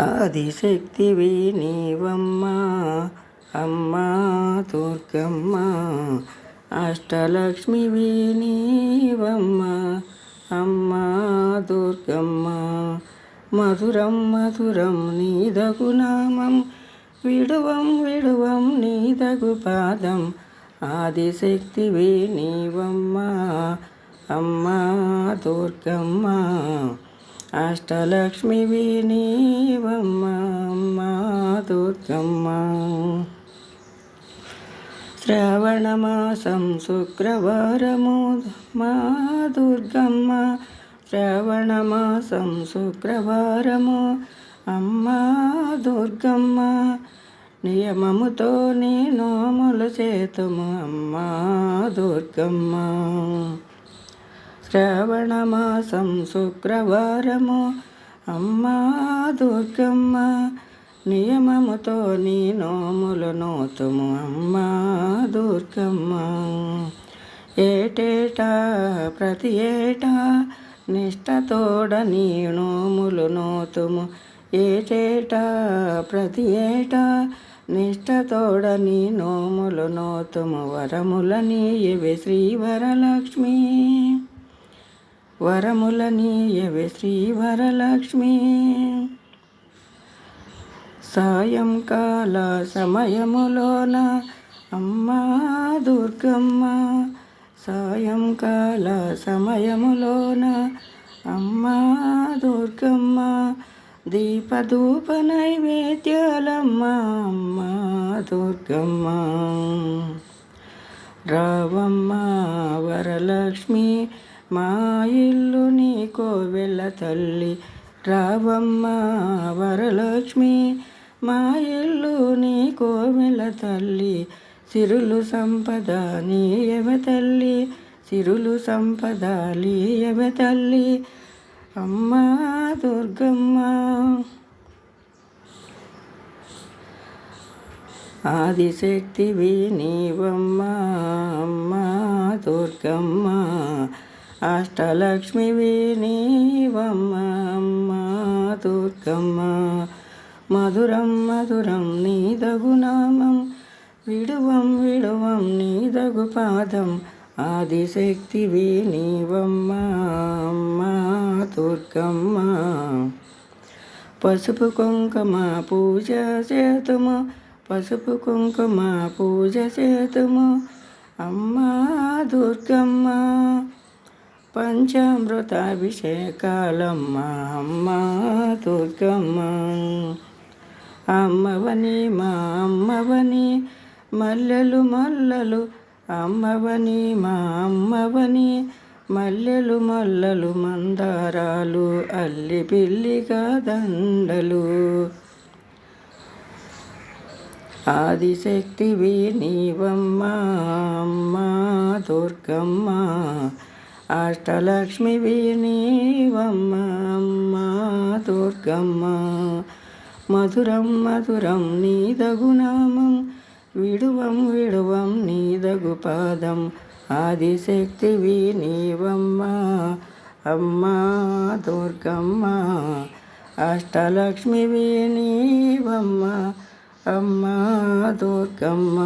ఆదిశక్తివి నీవమ్మా అమ్మా దుర్గమ్మ, అష్టలక్ష్మివి నీవమ్మా అమ్మా దుర్గమ్మ. మధురం మధురం నీదగు నామం, విడువం విడువం నీదగు పాదం. ఆదిశక్తివి నీవమ్మా అమ్మా దుర్గమ్మ, అష్టలక్ష్మివి నీవమ్మా అమ్మా దుర్గమ్మ. శ్రావణమాసం శుక్రవారము మా దుర్గమ్మ, శ్రావణమాసం శుక్రవారము అమ్మా దుర్గమ్మ. నియమముతో నీ నోములు చేతుము అమ్మా దుర్గమ్మ. శ్రావణమాసం శుక్రవారము అమ్మా దుర్గమ్మ, నియమముతో నీ నోములు నోతుము అమ్మా దుర్గమ్మ. ఏటేటా ప్రతి ఏటా నిష్టతోడ నీ నోములు నోతుము. ఏటేటా ప్రతి ఏటా నిష్టతోడ నీ నోములు నోతుము. వరముల నీయవే శ్రీ వరలక్ష్మి, వరముల నీయవే శ్రీ వరలక్ష్మి. సాయంకాల సమయములోన అమ్మా దుర్గమ్మ, సాయంకాల సమయములోన అమ్మా దుర్గమ్మ. దీపధూప నైవేద్యాలమ్మా అమ్మా దుర్గమ్మ. రావమ్మ వరలక్ష్మి, మా ఇల్లు నీ కోవెల తల్లి. రావమ్మ వరలక్ష్మి, మా ఇల్లు నీ కోవెల తల్లి. సిరులు సంపద నీయవ తల్లి, సిరులు సంపద నీయవ తల్లి అమ్మా దుర్గమ్మ. ఆదిశక్తివి నీవమ్మా అమ్మా దుర్గమ్మ, అష్టలక్ష్మివి నీవమ్మా అమ్మా దుర్గమ్మ. మధురం మధురం నీదగు నామం, విడువం విడువం నీదగు పాదం. ఆదిశక్తివి నీవమ్మా అమ్మా దుర్గమ్మ. పసుపు కుంకుమ పూజ చేతుము, పసుపు కుంకుమ పూజ చేతుము అమ్మా దుర్గమ్మ. పంచామృతాభిషేకాలమ్మ అమ్మా దుర్గమ్మ. అమ్మవని మా అమ్మవని మల్లెలు మల్లలు, అమ్మవని మా అమ్మవని మల్లెలు మల్లలు, మందారాలు అల్లి పిల్లిగా దండలు. ఆదిశక్తివి నీవమ్మా అమ్మా దుర్గమ్మ, అష్టలక్ష్మివి నీవమ్మా అమ్మా దుర్గమ్మ. మధురం మధురం నీదగు నామం, విడువం విడువం నీదగు పాదం. ఆదిశక్తివి నీవమ్మా అమ్మా దుర్గమ్మ, అష్టలక్ష్మివి నీవమ్మా అమ్మా దుర్గమ్మ.